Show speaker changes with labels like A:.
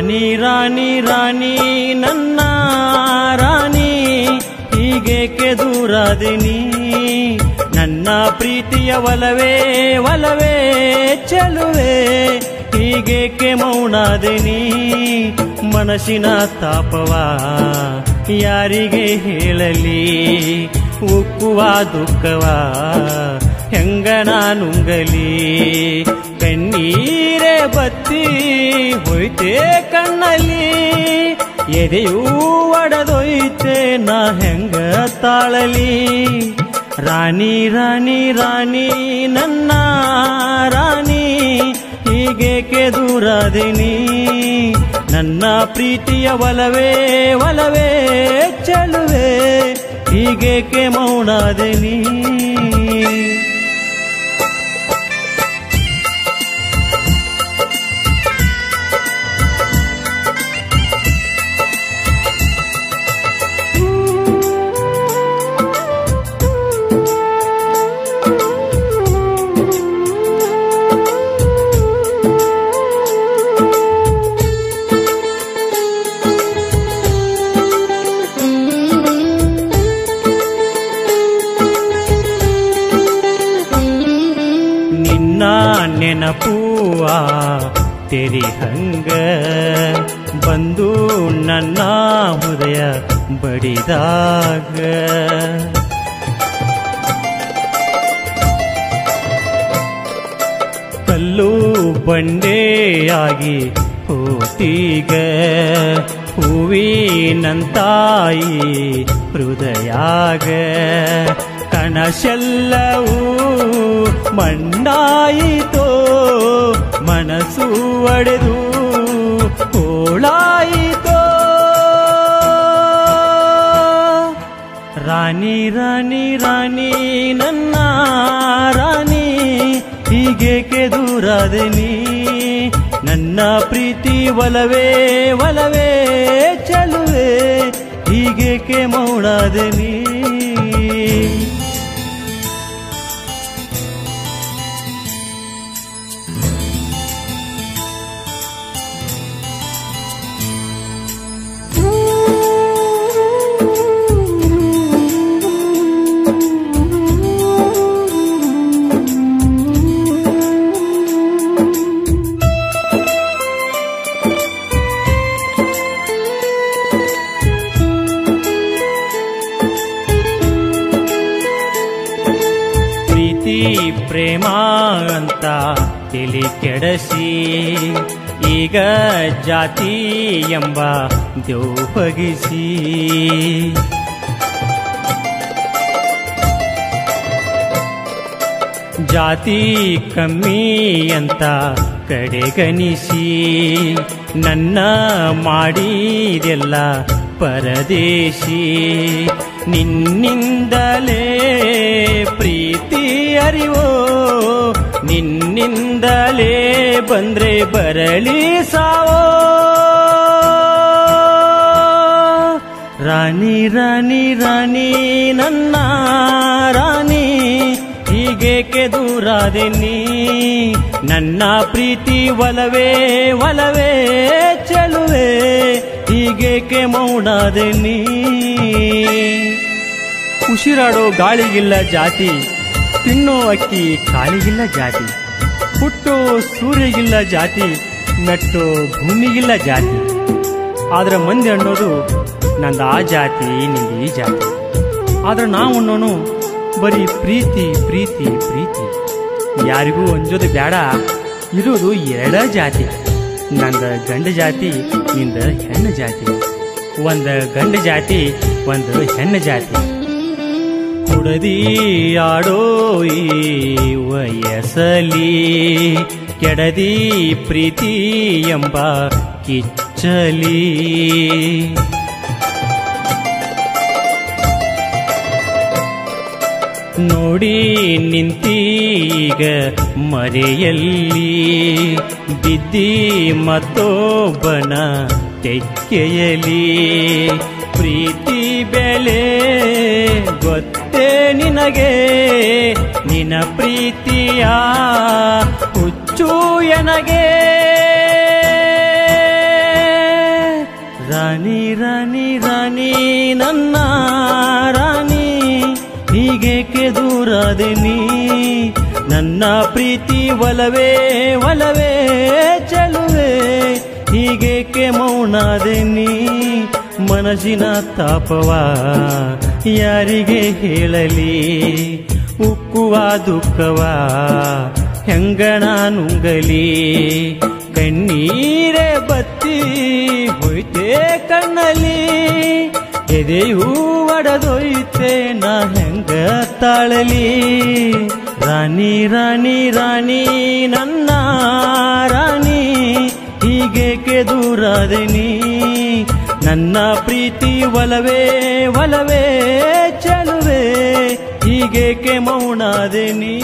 A: ರಾಣಿ ರಾಣಿ ರಾಣಿ ನನ್ನ ರಾಣಿ ಹೀಗೇಕೆ ದೂರಾದಿನಿ ನನ್ನ ಪ್ರೀತಿಯ ಒಲವೇ ಒಲವೇ ಚೆಲುವೆ ಹೀಗೇಕೆ ಮೌನಾದಿನಿ ಮನಸ್ಸಿನ ತಾಪವ ಯಾರಿಗೆ ಹೇಳಲಿ ಉಕ್ಕುವ ದುಃಖವ ಹೆಂಗ ನಾನುಂಗಲಿ ಕಣ್ಣೀರೇ ಬತ್ತಿ ಹೋಯ್ತೆ ಕಣ್ಣಲ್ಲಿ ಎದೆಯೂ ಒಡೆದೊಯ್ತೆ ನಾ ಹೆಂಗ ತಾಳಲಿ ರಾಣಿ ರಾಣಿ ರಾಣಿ ನನ್ನ ರಾಣಿ ಹೀಗೇಕೆ ದೂರಾದಿನಿ ನನ್ನ ಪ್ರೀತಿಯ ಒಲವೇ ಒಲವೇ ಚೆಲುವೆ ಹೀಗೇಕೆ ಮೌನಾದಿನಿ ನೆನಪುವ ತೆರಿ ಹಂಗ ಬಂದು ನನ್ನ ಹೃದಯ ಬಡಿದಾಗ ಕಲ್ಲು ಬಂಡೆಯಾಗಿ ಹೋತೀಗ ಹೂವಿನಂತಾಯಿ ಹೃದಯಾಗ ಕನಸೆಲ್ಲವೂ ಮಣ್ಣಾಯಿತೋ ಮನಸ್ಸು ಒಡೆದು ಹೋಳಾಯಿತೋ ರಾಣಿ ರಾಣಿ ರಾಣಿ ನನ್ನ ರಾಣಿ ಹೀಗೇಕೆ ದೂರಾದಿನಿ ನನ್ನ ಪ್ರೀತಿ ಒಲವೇ ಒಲವೇ ಚೆಲುವೆ ಹೀಗೇಕೆ ಮೌನಾದಿನಿ ಪ್ರೇಮ ಅಂತ ತಿಳಿ ಕೆಡಸಿ ಈಗ ಜಾತಿ ಎಂಬ ದೇವಗಿಸಿ ಜಾತಿ ಕಮ್ಮಿ ಅಂತ ಕಡೆಗಣಿಸಿ ನನ್ನ ಮಾಡಿದೆಲ್ಲ ಪರದೇಶಿ ನಿನ್ನಿಂದಲೇ ಪ್ರೀತಿ ಅರಿವೋ ನಿನ್ನಿಂದಲೇ ಬಂದ್ರೆ ಬರಲಿ ಸಾವೋ ರಾಣಿ ರಾಣಿ ರಾಣಿ ನನ್ನ ರಾಣಿ ಹೀಗೇಕೆ ದೂರಾದಿನಿ ನನ್ನ ಪ್ರೀತಿ ಒಲವೇ ಒಲವೇ ಚೆಲುವೆ ಹೀಗೇಕೆ ಮೌನಾದಿನಿ ಉಸಿರಾಡೋ ಗಾಳಿಗಿಲ್ಲ ಜಾತಿ ತಿನ್ನೋ ಅಕ್ಕಿ ಕಾಳಿಗಿಲ್ಲ ಜಾತಿ ಹುಟ್ಟೋ ಸೂರ್ಯಗಿಲ್ಲ ಜಾತಿ ಮೆಟ್ಟೋ ಭೂಮಿಗಿಲ್ಲ ಜಾತಿ ಆದ್ರೆ ಮಂದಿ ಅನ್ನೋದು ನಂದು ಆ ಜಾತಿ ನಿಂದು ಈ ಜಾತಿ ಆದ್ರೆ ನಾವು ಅನ್ನೋನು ಬರೀ ಪ್ರೀತಿ ಪ್ರೀತಿ ಪ್ರೀತಿ ಯಾರಿಗೂ ಅಂಜೋದು ಬೇಡ ಇರೋದು ಎರಡ ಜಾತಿ ನಂದ ಗಂಡ ಜಾತಿ ನಿಂದ ಹೆಣ್ಣು ಜಾತಿ ಒಂದು ಗಂಡ ಜಾತಿ ಒಂದು ಹೆಣ್ಣು ಜಾತಿ ಕುಡದಿ ಆಡೋ ಈ ವಯಸ್ಸಲಿ ಕೆಡದಿ ಪ್ರೀತಿ ಎಂಬ ಕಿಚ್ಚಲಿ ನೋಡಿ ನಿಂತೀಗ ಮರೆಯಲ್ಲಿ ಬಿದ್ದಿ ಮತ್ತೊಬ್ಬನ ತೆಕ್ಕೆಯಲಿ ಪ್ರೀತಿ ಬೆಲೆ ಗೊತ್ತೇ ನಿನಗೆ ನಿನ ಪ್ರೀತಿಯ ಹುಚ್ಚು ಎನಗೆ ರಾಣಿ ರಾಣಿ ರಾಣಿ ನನ್ನ ರಾಣಿ ಹೀಗೇಕೆ ದೂರಾದೆ ನೀ ನನ್ನ ಪ್ರೀತಿ ಒಲವೇ ಒಲವೇ ಚೆಲುವೆ ಹೀಗೇಕೆ ಮೌನಾದೆ ನೀ ಮನಸ್ಸಿನ ತಾಪವ ಯಾರಿಗೆ ಹೇಳಲಿ ಉಕ್ಕುವ ದುಃಖವ ಹೆಂಗಣ ನುಂಗಲಿ ಕಣ್ಣೀರೇ ಬತ್ತಿ ಹೋಯ್ತೆ ಕಣ್ಣಲ್ಲಿ ಎದೆಯೂ ಒಡೆದೊಯ್ತೆ ನಾ ಹೆಂಗ ತಾಳಲಿ ರಾಣಿ ರಾಣಿ ರಾಣಿ ನನ್ನ ರಾಣಿ ಹೀಗೇಕೆ ದೂರಾದೆ ನೀ ನನ್ನ ಪ್ರೀತಿ ಒಲವೇ ಒಲವೇ ಚೆಲುವೆ ಹೀಗೇಕೆ ಮೌನಾದೆ ನೀ